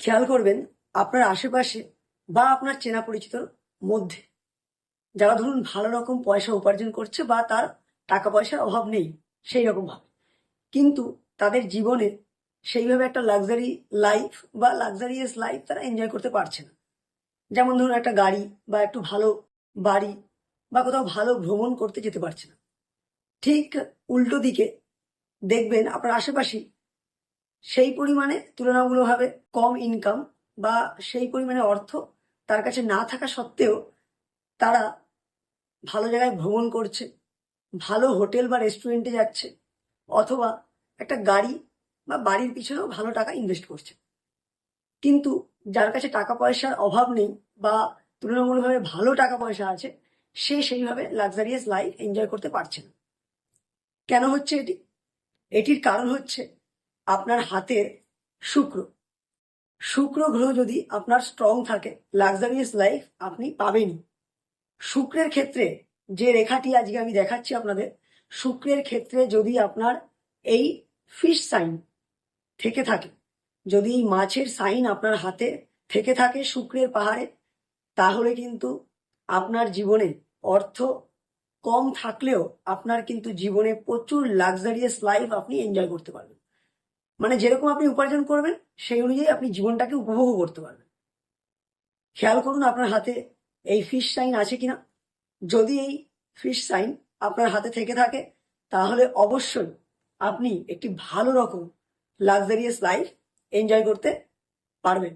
খেয়াল করবেন আপনার আশেপাশে বা আপনার চেনা পরিচিতর মধ্যে যারা ধরুন ভালো রকম পয়সা উপার্জন করছে বা তার টাকা পয়সার অভাব নেই সেই রকম ভাবে, কিন্তু তাদের জীবনে সেইভাবে একটা লাক্সারি লাইফ বা লাক্সারিয়াস লাইফ তারা এনজয় করতে পারছে না। যেমন ধরুন একটা গাড়ি বা একটু ভালো বাড়ি বা কোথাও ভালো ভ্রমণ করতে যেতে পারছে না। ঠিক উল্টো দিকে দেখবেন আপনার আশেপাশে সেই পরিমাণে তুলনামূলকভাবে কম ইনকাম বা সেই পরিমাণে অর্থ তার কাছে না থাকা সত্ত্বেও তারা ভালো জায়গায় ভ্রমণ করছে, ভালো হোটেল বা রেস্টুরেন্টে যাচ্ছে, অথবা একটা গাড়ি বা বাড়ির পিছনেও ভালো টাকা ইনভেস্ট করছে। কিন্তু যার কাছে টাকা পয়সার অভাব নেই বা তুলনামূলকভাবে ভালো টাকা পয়সা আছে, সে সেইভাবে লাক্সারিয়াস লাইফ এনজয় করতে পারছে না। কেন হচ্ছে এটি? এটির কারণ হচ্ছে আপনার হাতের শুক্র। শুক্র গ্রহ যদি আপনার স্ট্রং থাকে, লাক্সারিয়াস লাইফ আপনি পাবেনই। শুক্রের ক্ষেত্রে যে রেখাটি আজকে আমি দেখাচ্ছি আপনাদের, শুক্রের ক্ষেত্রে যদি আপনার এই ফিশ সাইন থেকে থাকে, যদি এই মাছের সাইন আপনার হাতে থেকে থাকে শুক্রের পাহাড়ে, তাহলে কিন্তু আপনার জীবনে অর্থ কম থাকলেও আপনার কিন্তু জীবনে প্রচুর লাক্সারিয়াস লাইফ আপনি এনজয় করতে পারবেন। মানে যেরকম আপনি উপার্জন করবেন সেই অনুযায়ী আপনি জীবনটাকে উপভোগও করতে পারবেন। খেয়াল করুন আপনার হাতে এই ফিশ সাইন আছে কিনা। যদি এই ফিশ সাইন আপনার হাতে থেকে থাকে, তাহলে অবশ্যই আপনি একটি ভালো রকম লাক্সারিয়াস লাইফ এনজয় করতে পারবেন।